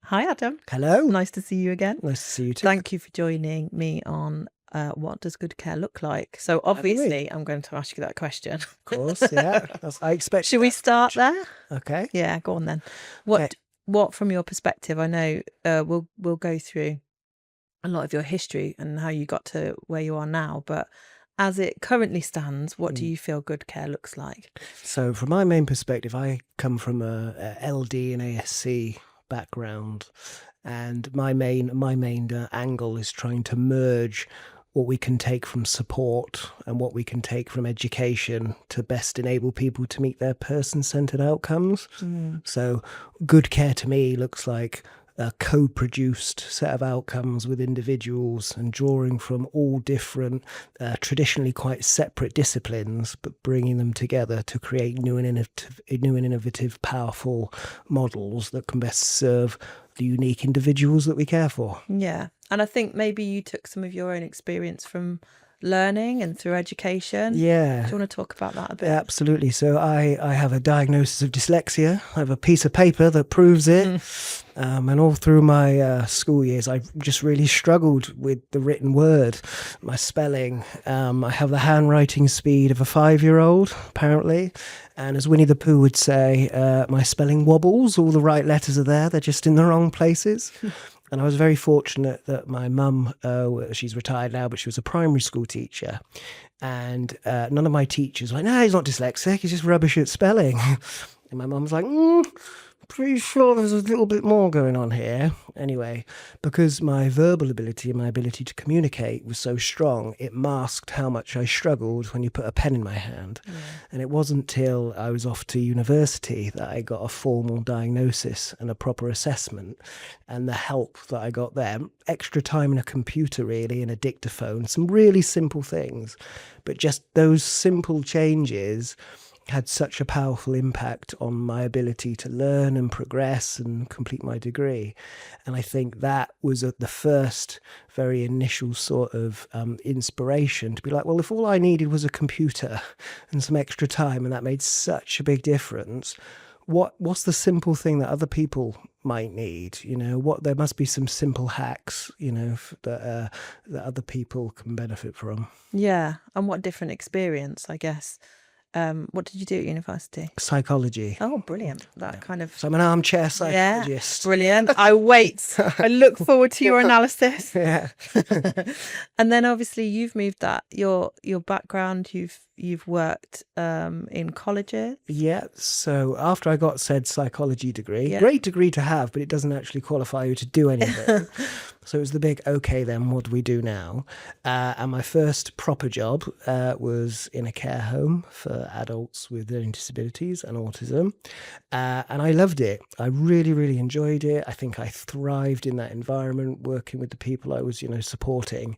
Hi, Adam. Hello. Nice to see you again. Nice to see you too. Thank you for joining me on what does good care look like? So obviously, I'm going to ask you that question. Of course, yeah. I expect. Should we start there? Okay. Yeah, go on then. Okay. What from your perspective? I know we'll go through a lot of your history and how you got to where you are now, but as it currently stands, what do you feel good care looks like? So, from my main perspective, I come from a LD and ASC background, and my main angle is trying to merge what we can take from support and what we can take from education to best enable people to meet their person-centered outcomes. So good care to me looks like a co-produced set of outcomes with individuals and drawing from all different, traditionally quite separate disciplines, but bringing them together to create new and innovative, powerful models that can best serve the unique individuals that we care for. Yeah. And I think maybe you took some of your own experience from learning and through education. Yeah. Do you want to talk about that a bit? Absolutely. So I have a diagnosis of dyslexia. I have a piece of paper that proves it. And all through my school years, I just really struggled with the written word, my spelling. I have the handwriting speed of a 5-year-old, apparently. And as Winnie the Pooh would say, my spelling wobbles. All the right letters are there. They're just in the wrong places. And I was very fortunate that my mum, she's retired now, but she was a primary school teacher. And none of my teachers were like, no, he's not dyslexic, he's just rubbish at spelling. And my mum was like, pretty sure there's a little bit more going on here. Anyway, because my verbal ability and my ability to communicate was so strong, it masked how much I struggled when you put a pen in my hand. Yeah. And it wasn't till I was off to university that I got a formal diagnosis and a proper assessment, and the help that I got there. Extra time in a computer, really, and a dictaphone, some really simple things. But just those simple changes had such a powerful impact on my ability to learn and progress and complete my degree. And I think that was at the first very initial sort of inspiration to be like, well, if all I needed was a computer and some extra time, and that made such a big difference, what's the simple thing that other people might need? There must be some simple hacks, that other people can benefit from. Yeah. And what different experience, I guess. What did you do at university? Psychology. Oh, brilliant. That kind of... So I'm an armchair psychologist. Yeah, brilliant. I look forward to your analysis. Yeah. And then obviously you've moved that, your background, you've worked in colleges. Yeah. So after I got said psychology degree, great degree to have, but it doesn't actually qualify you to do anything. So it was the big, okay, then what do we do now? And my first proper job was in a care home for adults with learning disabilities and autism. And I loved it. I really, really enjoyed it. I think I thrived in that environment, working with the people I was, supporting.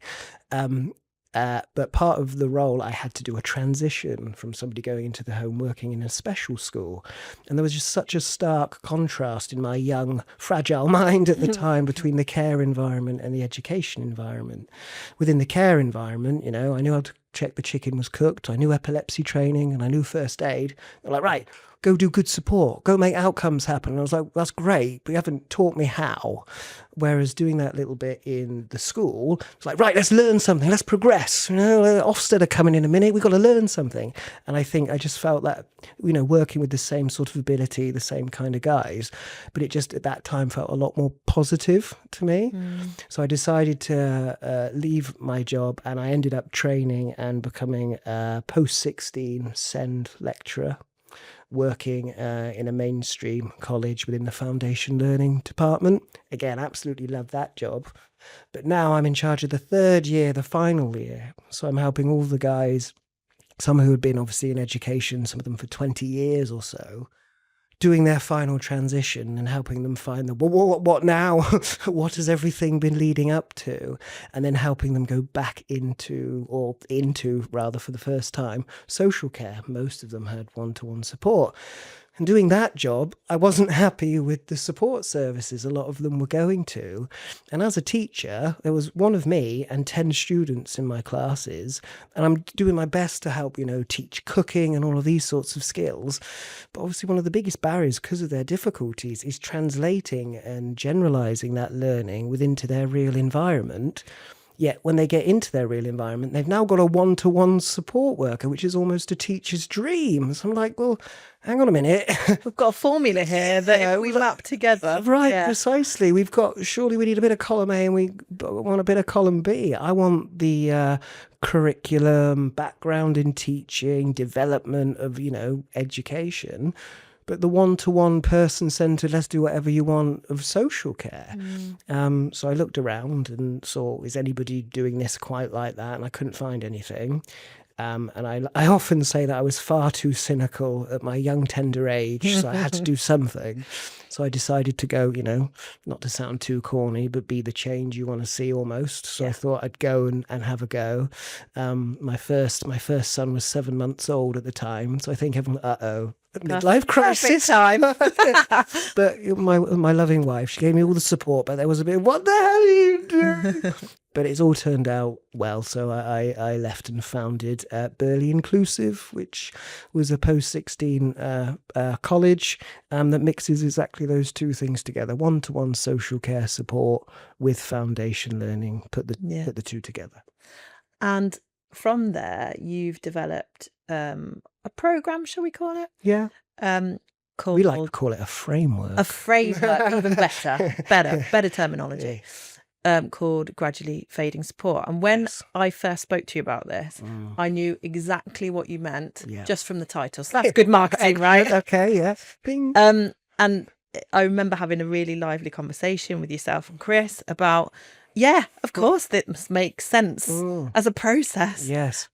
But part of the role, I had to do a transition from somebody going into the home working in a special school. And there was just such a stark contrast in my young, fragile mind at the time between the care environment and the education environment. Within the care environment, I knew how to check the chicken was cooked. I knew epilepsy training and I knew first aid. They're like, right, go do good support, go make outcomes happen. And I was like, that's great, but you haven't taught me how. Whereas doing that little bit in the school, it's like, right, let's learn something, let's progress. Ofsted are coming in a minute, we've got to learn something. And I think I just felt that, working with the same sort of ability, the same kind of guys, but it just at that time felt a lot more positive to me. So I decided to leave my job, and I ended up training and becoming a post-16 SEND lecturer, working in a mainstream college within the foundation learning department. Again, absolutely love that job. But now I'm in charge of the third year, the final year. So I'm helping all the guys, some who had been obviously in education, some of them for 20 years or so, doing their final transition and helping them find what now? What has everything been leading up to? And then helping them go back into for the first time, social care. Most of them had one-to-one support. And doing that job, I wasn't happy with the support services a lot of them were going to. And as a teacher, there was one of me and 10 students in my classes, and I'm doing my best to help, teach cooking and all of these sorts of skills. But obviously one of the biggest barriers because of their difficulties is translating and generalizing that learning into their real environment. Yet when they get into their real environment, they've now got a one-to-one support worker, which is almost a teacher's dream. So I'm like, well, hang on a minute. We've got a formula here that we map together. Right, precisely. Surely we need a bit of column A and we want a bit of column B. I want the curriculum, background in teaching, development of, education. But the one-to-one person-centered, let's do whatever you want of social care. So I looked around and saw, is anybody doing this quite like that? And I couldn't find anything. And I often say that I was far too cynical at my young, tender age, so I had to do something. So I decided to go, not to sound too corny, but be the change you want to see almost. So I thought I'd go and have a go. My first son was 7 months old at the time. So I think everyone, midlife crisis time. But my loving wife, she gave me all the support, but there was a bit, what the hell are you doing? But it's all turned out well. So I left and founded Burley Inclusive, which was a post-16 college that mixes exactly those two things together: one-to-one social care support with foundation learning. Put the two together. And from there, you've developed a program, shall we call it? Yeah. Called, we like to call it a framework. A framework, even better terminology. Called Gradually Fading Support. And when I first spoke to you about this, I knew exactly what you meant just from the title. So that's good marketing, right? Okay, yeah. Bing. And I remember having a really lively conversation with yourself and Chris about, of course, that must make sense as a process. Yes.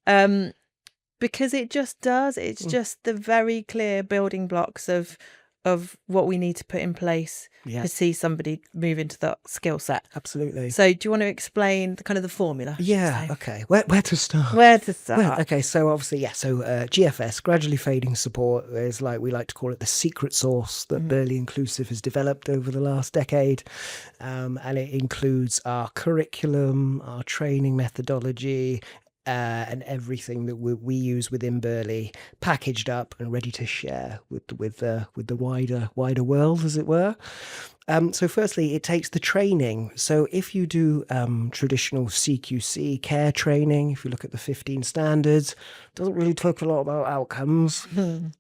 Because it just does. It's just the very clear building blocks of what we need to put in place to see somebody move into that skill set. Absolutely. So do you want to explain the formula? Yeah, okay. Where to start? Okay, so obviously, so GFS, Gradually Fading Support, is we like to call it the secret sauce that Burley Inclusive has developed over the last decade. And it includes our curriculum, our training methodology, and everything that we use within Burley, packaged up and ready to share with the wider world, as it were. So firstly, it takes the training. So if you do traditional CQC care training, if you look at the 15 standards, doesn't really talk a lot about outcomes,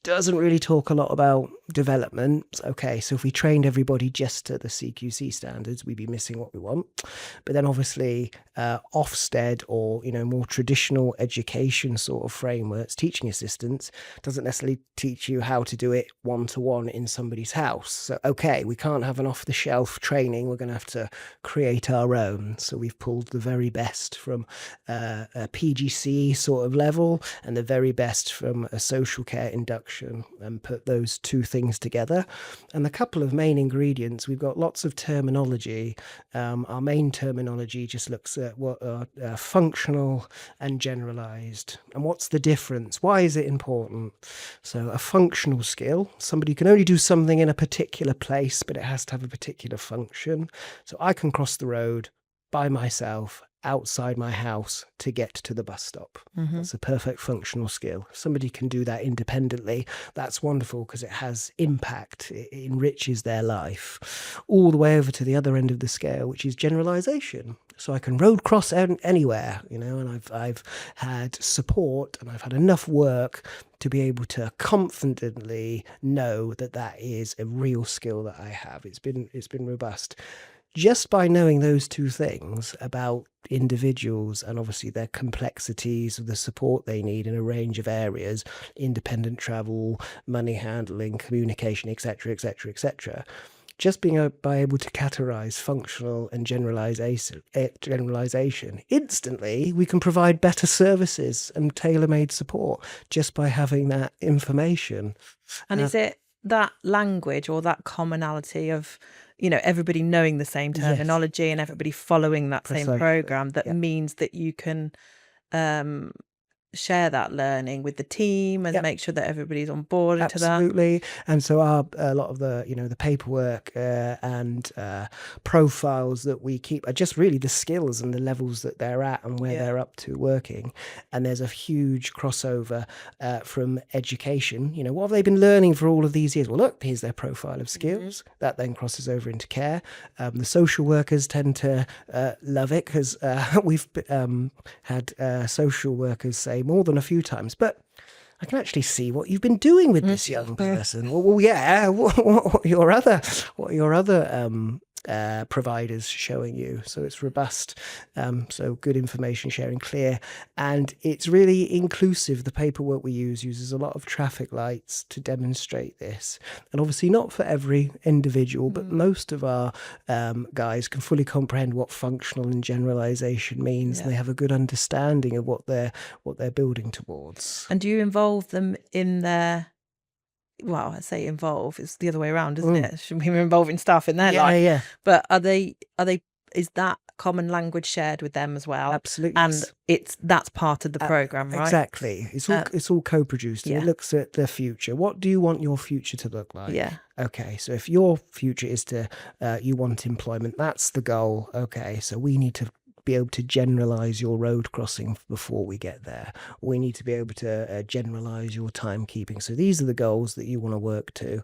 doesn't really talk a lot about development. Okay, so if we trained everybody just to the CQC standards, we'd be missing what we want. But then obviously Ofsted or more traditional education sort of frameworks, teaching assistants, doesn't necessarily teach you how to do it one-to-one in somebody's house. So okay, we can't have an off-the-shelf training, we're going to have to create our own. So we've pulled the very best from a PGCE sort of level and the very best from a social care induction and put those two things together. And a couple of main ingredients, we've got lots of terminology. Our main terminology just looks at what are functional and generalized. And what's the difference? Why is it important? So a functional skill, somebody can only do something in a particular place, but it has to have a particular function. So I can cross the road by myself outside my house to get to the bus stop. That's a perfect functional skill. If somebody can do that independently, that's wonderful because it has impact. It enriches their life. All the way over to the other end of the scale, which is generalization. So I can road cross anywhere, and I've had support and I've had enough work to be able to confidently know that is a real skill that I have. It's been robust. Just by knowing those two things about individuals and obviously their complexities of the support they need in a range of areas, independent travel, money handling, communication, etc., etc., etc., just being able to categorize functional and generalization, instantly we can provide better services and tailor-made support just by having that information. And is it that language or that commonality of everybody knowing the same terminology and everybody following that same program that means that you can share that learning with the team and make sure that everybody's on board into that? Absolutely. And so a lot of the, the paperwork and profiles that we keep are just really the skills and the levels that they're at and where they're up to working. And there's a huge crossover from education. What have they been learning for all of these years? Well, look, here's their profile of skills. That then crosses over into care. The social workers tend to love it because we've had social workers say more than a few times, but I can actually see what you've been doing with this young person. Well, yeah. What are your other providers showing you? So it's robust. So good information sharing, clear, and it's really inclusive. The paperwork we uses a lot of traffic lights to demonstrate this, and obviously not for every individual, but most of our guys can fully comprehend what functional and generalization means, and they have a good understanding of what they're building towards. And do you involve them in their, well, I say involve, it's the other way around, isn't it? Should be involving staff in their life. Yeah. But is that common language shared with them as well? Absolutely. And that's part of the program, right? Exactly. It's all co-produced. And it looks at the future. What do you want your future to look like? Yeah. Okay. So if your future is to you want employment, that's the goal. Okay. So we need to be able to generalize your road crossing before we get there. We need to be able to generalize your timekeeping. So these are the goals that you want to work to,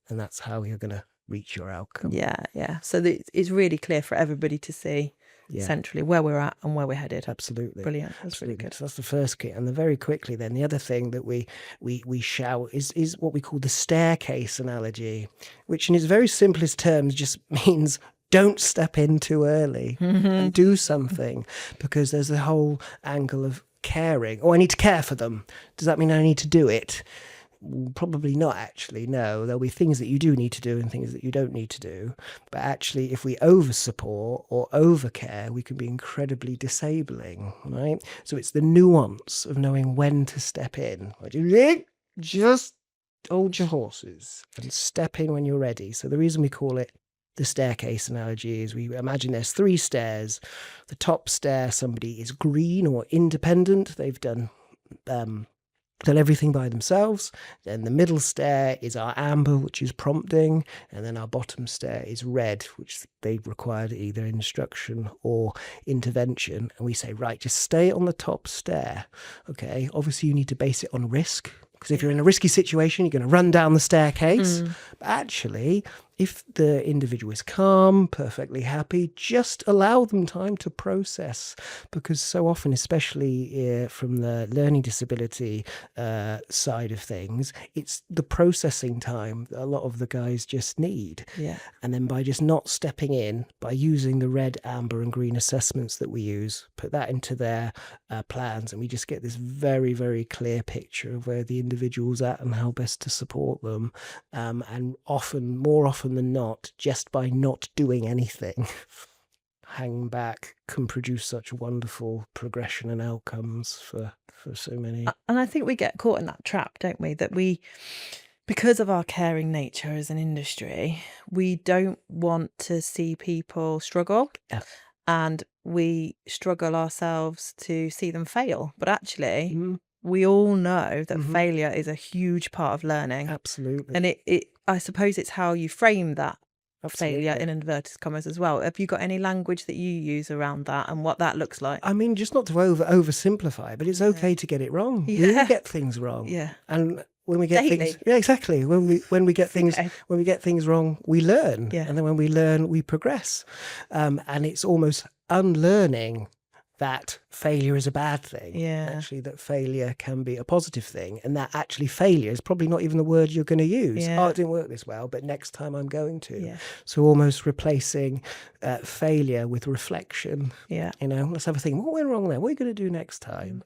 and that's how you're going to reach your outcome. Yeah. So it's really clear for everybody to see centrally where we're at and where we're headed. Absolutely. Brilliant. That's really good. So that's the first kit. And then very quickly then, the other thing that we shout is what we call the staircase analogy, which in its very simplest terms just means don't step in too early and do something, because there's a whole angle of caring. Oh, I need to care for them. Does that mean I need to do it? Probably not, actually. No, there'll be things that you do need to do and things that you don't need to do. But actually, if we over support or over care, we can be incredibly disabling, right? So it's the nuance of knowing when to step in. Just hold your horses and step in when you're ready. So the reason we call it the staircase analogy is we imagine there's 3 stairs. The top stair, somebody is green or independent. They've done everything by themselves. Then the middle stair is our amber, which is prompting. And then our bottom stair is red, which they've required either instruction or intervention. And we say, right, just stay on the top stair. Okay, obviously you need to base it on risk, because if you're in a risky situation, you're going to run down the staircase. But actually, if the individual is calm, perfectly happy, just allow them time to process, because so often, especially from the learning disability side of things, it's the processing time that a lot of the guys just need. Yeah. And then by just not stepping in, by using the red, amber and green assessments that we use, put that into their plans, and we just get this very, very clear picture of where the individual's at and how best to support them. And more often than not, just by not doing anything, hanging back can produce such wonderful progression and outcomes for so many. And I think we get caught in that trap, don't we? That because of our caring nature as an industry, we don't want to see people struggle. Yeah. And we struggle ourselves to see them fail. But actually, we all know that failure is a huge part of learning. Absolutely. And I suppose it's how you frame that Absolutely. failure in inverted commas as well. Have you got any language that you use around that and what that looks like? I mean, just not to oversimplify, but it's okay to get it wrong. Yeah. We all get things wrong. Yeah. And when we get Daily. things, yeah, exactly. When we get things, when we get things wrong, we learn. Yeah. And then when we learn, we progress. And it's almost unlearning that failure is a bad thing. Yeah. Actually, that failure can be a positive thing, and that actually failure is probably not even the word you're going to use. Yeah. Oh, it didn't work this well, but next time I'm going to. Yeah. So almost replacing failure with reflection. Yeah. Let's have a think. What went wrong there? What are you going to do next time?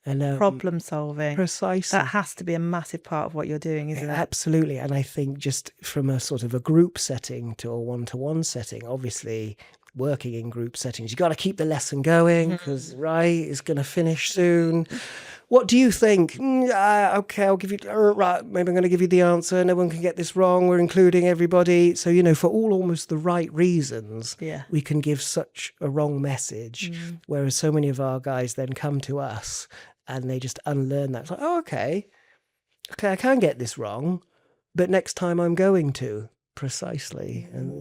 And problem solving. Precisely. That has to be a massive part of what you're doing, isn't it? Absolutely. And I think just from a sort of a group setting to a one-to-one setting, obviously working in group settings, you got to keep the lesson going, because it's going to finish soon. What do you think? Okay, I'll give you, right, maybe I'm going to give you the answer. No one can get this wrong. We're including everybody. So, for almost the right reasons, we can give such a wrong message, whereas so many of our guys then come to us and they just unlearn that. It's like, oh, okay, I can get this wrong, but next time I'm going to. Precisely. And,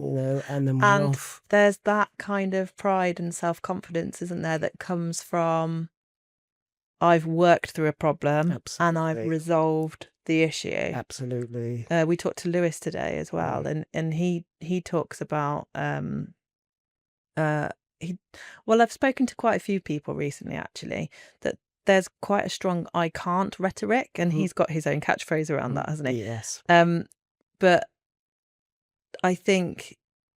and then we're And off. there's that kind of pride and self-confidence, isn't there, that comes from, I've worked through a problem and I've Absolutely. resolved the issue. Absolutely. We talked to Lewis today as well, and he talks about I've spoken to quite a few people recently actually, that there's quite a strong I can't rhetoric, and he's got his own catchphrase around that, hasn't he? Yes. But I think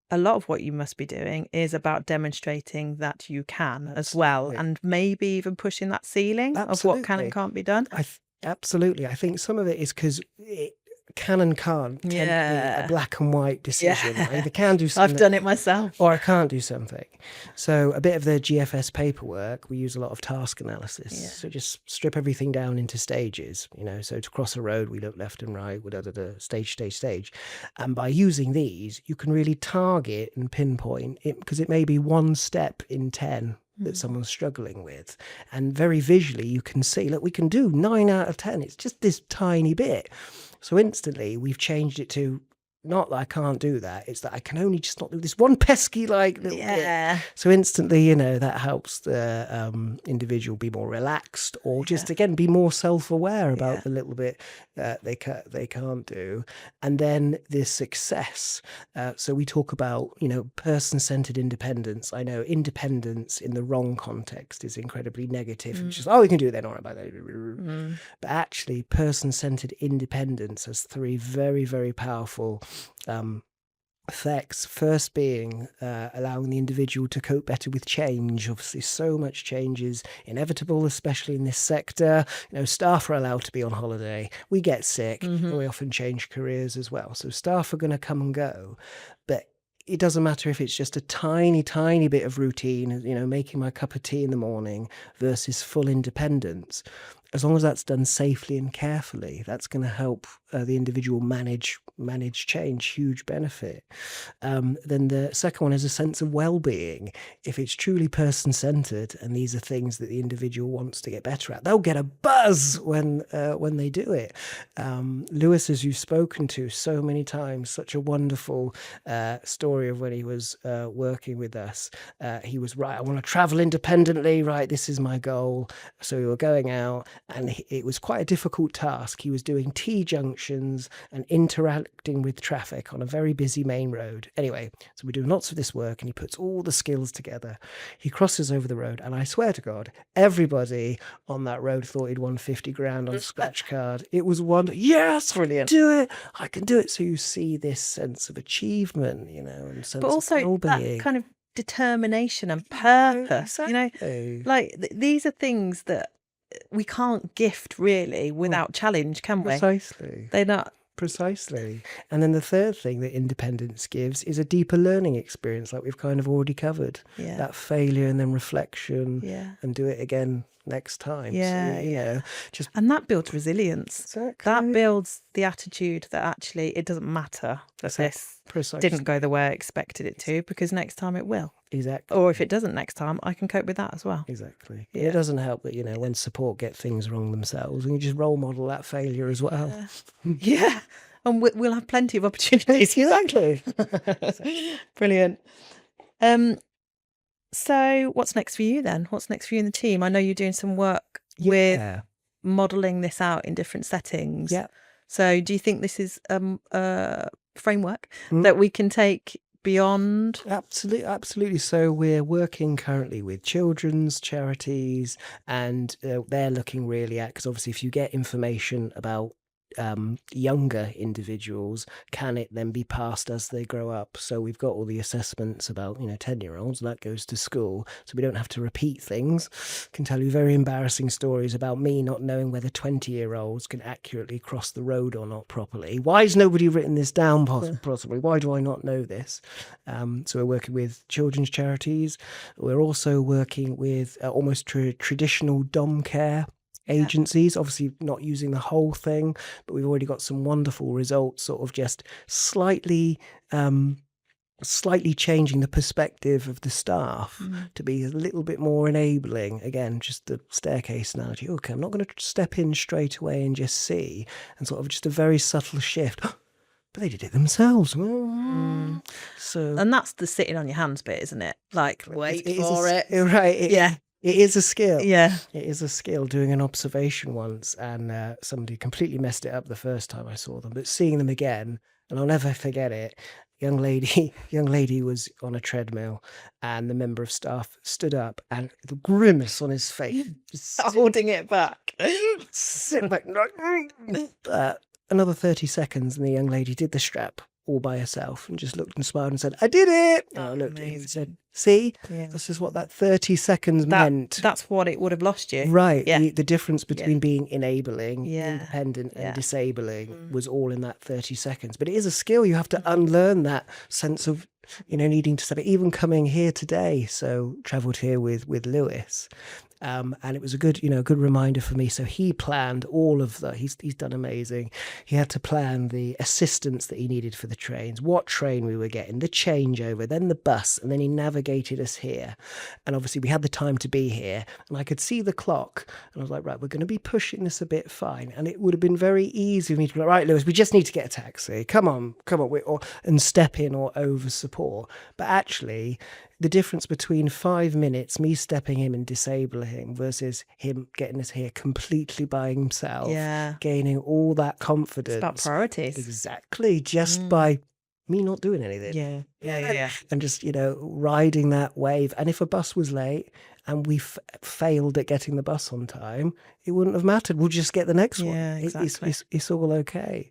a lot of what you must be doing is about demonstrating that you can as well, and maybe even pushing that ceiling of what can and can't be done. Absolutely. I think some of it is because it can and can't tend to be a black and white decision. I either can do something. I've done it myself. Or I can't do something. So a bit of the GFS paperwork, we use a lot of task analysis. Yeah. So just strip everything down into stages. So to cross a road, we look left and right, stage. And by using these, you can really target and pinpoint it, because it may be one step in 10 that someone's struggling with. And very visually, you can see, look, we can do 9 out of 10. It's just this tiny bit. So instantly, we've changed it to, not that I can't do that, it's that I can only just not do this one pesky little bit. So instantly, that helps the individual be more relaxed, or just again be more self-aware about the little bit that they can't do. And then the success. So we talk about person-centered independence. I know independence in the wrong context is incredibly negative. It's just, we can do it then, all right, about that. But actually, person-centered independence has 3 very, very powerful effects. First being allowing the individual to cope better with change. Obviously, so much change is inevitable, especially in this sector. Staff are allowed to be on holiday. We get sick, and we often change careers as well. So staff are going to come and go, but it doesn't matter if it's just a tiny, tiny bit of routine, making my cup of tea in the morning versus full independence. As long as that's done safely and carefully, that's going to help the individual manage change. Huge benefit. Then the second one is a sense of well-being. If it's truly person-centered, and these are things that the individual wants to get better at, they'll get a buzz when they do it. Lewis, as you've spoken to so many times, such a wonderful story of when he was working with us. He was, right, I want to travel independently, right, this is my goal. So we were going out, and it was quite a difficult task. He was doing T-junctions and interacting with traffic on a very busy main road. Anyway, so we're doing lots of this work, and he puts all the skills together. He crosses over the road, and I swear to God, everybody on that road thought he'd won 50 grand on a scratch card. It was one, yes, brilliant, do it, I can do it. So you see this sense of achievement, and sense but also of well-being. That kind of determination and purpose. Exactly. These are things that we can't gift really without challenge, can we? Precisely. They're not. Precisely. And then the third thing that independence gives is a deeper learning experience, like we've kind of already covered. That failure and then reflection, and do it again next time. And that builds resilience. Exactly. That builds the attitude that actually it doesn't matter that this didn't go the way I expected it to, because next time it will. Exactly. Or if it doesn't next time, I can cope with that as well. Exactly. It doesn't help that, when support get things wrong themselves, and you just role model that failure as well. And we'll have plenty of opportunities. Exactly. Brilliant. So what's next for you then? What's next for you in the team? I know you're doing some work with modelling this out in different settings. Yeah. So do you think this is a framework that we can take beyond? Absolutely. So we're working currently with children's charities, and they're looking really at, because obviously if you get information about younger individuals, can it then be passed as they grow up? So we've got all the assessments about 10-year-olds, that goes to school, so we don't have to repeat things. Can tell you very embarrassing stories about me not knowing whether 20-year-olds can accurately cross the road or not properly. Why has nobody written this down possibly? Why do I not know this? So we're working with children's charities. We're also working with almost traditional dom care agencies, obviously not using the whole thing, but we've already got some wonderful results, sort of just slightly slightly changing the perspective of the staff to be a little bit more enabling. Again, just the staircase analogy. Okay, I'm not going to step in straight away and just see, and sort of just a very subtle shift. But they did it themselves. So, and that's the sitting on your hands bit, isn't it? Like, wait for it. Right. Yeah. It is a skill. Yeah. It is a skill. Doing an observation once, and somebody completely messed it up the first time I saw them, but seeing them again, and I'll never forget it. Young lady was on a treadmill, and the member of staff stood up, and the grimace on his face, Holding it back. sit back. Another 30 seconds, and the young lady did the strap all by herself and just looked and smiled and said, "I did it." And I looked at him and said, "See, this is what that 30 seconds meant." That's what it would have lost you. Right. Yeah. The difference between being enabling, Yeah. independent, and disabling was all in that 30 seconds. But it is a skill. You have to unlearn that sense of, needing to study. Even coming here today, so travelled here with Lewis. And it was a good reminder for me. So he planned all of that. He's done amazing. He had to plan the assistance that he needed for the trains, what train we were getting, the changeover, then the bus, and then he navigated us here. And obviously we had the time to be here, and I could see the clock, and I was like, right, we're going to be pushing this a bit fine. And it would have been very easy for me to be like, right, Lewis, we just need to get a taxi. Come on, and step in or over support. But actually, the difference between 5 minutes, me stepping him and disabling him, versus him getting us here completely by himself, gaining all that confidence. It's about priorities. Exactly, just by me not doing anything. Yeah. And just, riding that wave. And if a bus was late and we failed at getting the bus on time, it wouldn't have mattered. We'll just get the next one. Yeah, exactly. It's all okay.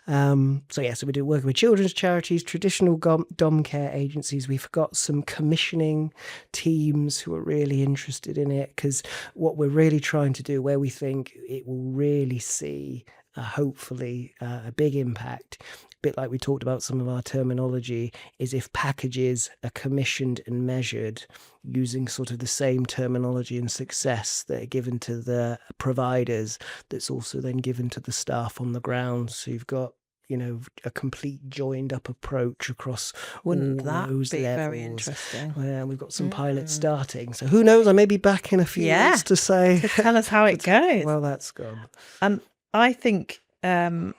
So we do work with children's charities, traditional dom care agencies. We've got some commissioning teams who are really interested in it, because what we're really trying to do, where we think it will really see hopefully a big impact, bit like we talked about some of our terminology, is if packages are commissioned and measured using sort of the same terminology and success that are given to the providers, that's also then given to the staff on the ground. So you've got a complete joined up approach across Wouldn't all that those be levels. very interesting? Well, we've got some pilots starting, so who knows, I may be back in a few months to say, tell us how it goes. Well, that's gone. And I think from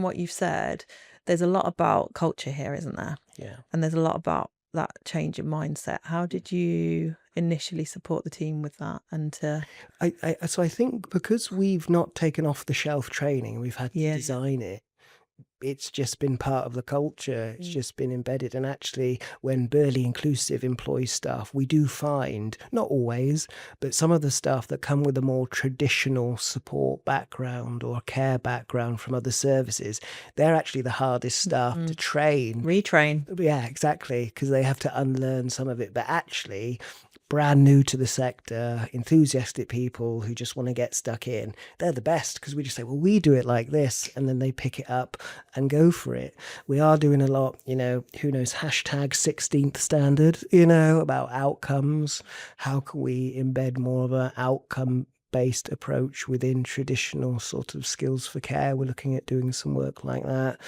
what you've said, there's a lot about culture here, isn't there? Yeah. And there's a lot about that change in mindset. How did you initially support the team with that? And So I think because we've not taken off the shelf training, we've had to design it. It's just been part of the culture. It's just been embedded. And actually, when Burley Inclusive employs staff, we do find, not always, but some of the staff that come with a more traditional support background or care background from other services, they're actually the hardest staff to retrain. Yeah, exactly, because they have to unlearn some of it. But actually, brand new to the sector, enthusiastic people who just want to get stuck in, they're the best, because we just say, well, we do it like this, and then they pick it up and go for it. We are doing a lot, who knows, hashtag 16th standard, about outcomes. How can we embed more of an outcome-based approach within traditional sort of skills for care? We're looking at doing some work like that,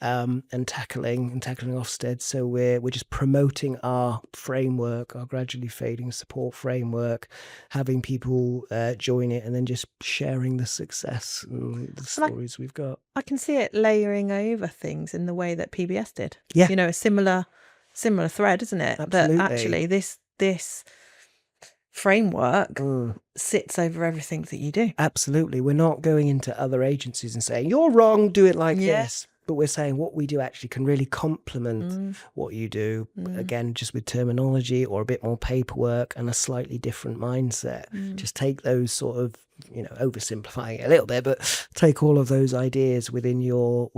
and tackling Ofsted. So we're just promoting our framework, our gradually fading support framework, having people join it, and then just sharing the success and the stories we've got. I can see it layering over things in the way that PBS did. Yeah, a similar thread, isn't it? Absolutely. That actually this framework sits over everything that you do. Absolutely. We're not going into other agencies and saying, you're wrong, do it like this. But we're saying what we do actually can really complement what you do. Again, just with terminology or a bit more paperwork and a slightly different mindset. Just take those sort of, oversimplifying it a little bit, but take all of those ideas within your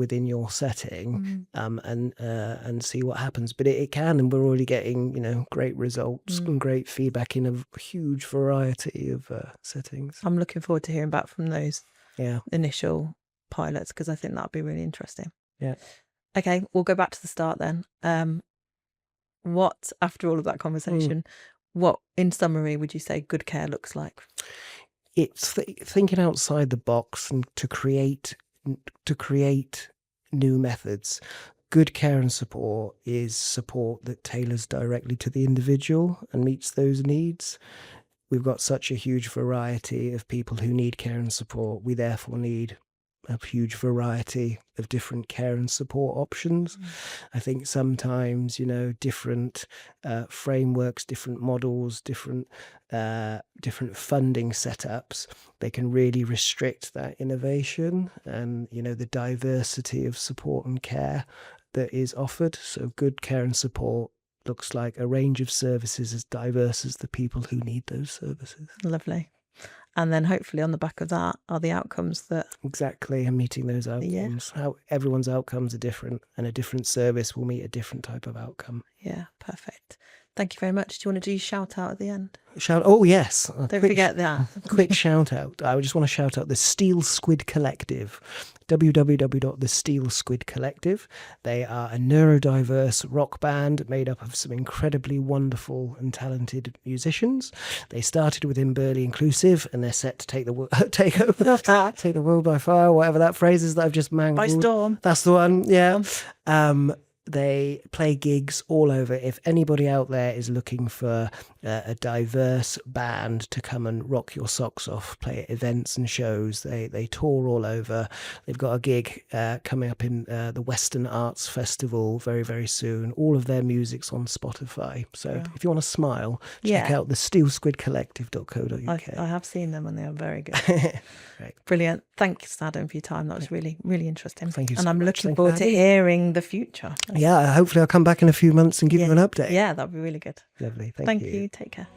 setting, and see what happens. But it can, and we're already getting, great results and great feedback in a huge variety of settings. I'm looking forward to hearing back from those initial pilots, because I think that'd be really interesting. Yeah. Okay, we'll go back to the start then. What, after all of that conversation, what, in summary, would you say good care looks like? It's thinking outside the box and to create new methods. good care and support is support that tailors directly to the individual and meets those needs. We've got such a huge variety of people who need care and support. We therefore need a huge variety of different care and support options. I think sometimes, different frameworks, different models, different funding setups, they can really restrict that innovation and, the diversity of support and care that is offered. So good care and support looks like a range of services as diverse as the people who need those services. Lovely. And then hopefully on the back of that are the outcomes that... Exactly, and meeting those outcomes. How everyone's outcomes are different, and a different service will meet a different type of outcome. Yeah, perfect. Thank you very much. Do you want to do shout out at the end? Oh, yes. Don't forget that. Quick shout out. I just want to shout out the Steel Squid Collective. www.thesteelsquidcollective. They are a neurodiverse rock band made up of some incredibly wonderful and talented musicians. They started within Burley Inclusive, and they're set to take the world by fire, whatever that phrase is that I've just mangled. By storm. That's the one, yeah. They play gigs all over. If anybody out there is looking for a diverse band to come and rock your socks off, play at events and shows, they tour all over. They've got a gig coming up in the Western Arts Festival very, very soon. All of their music's on Spotify. So if you want to smile, check out the steelsquidcollective.co.uk. I have seen them and they are very good. Right. Brilliant. Thanks, Adam, for your time. That was really, really interesting. Thank you so much. And I'm much. looking forward to hearing the future. Yeah, hopefully I'll come back in a few months and give you an update. Yeah, that'll be really good. Lovely. Thank you. Take care.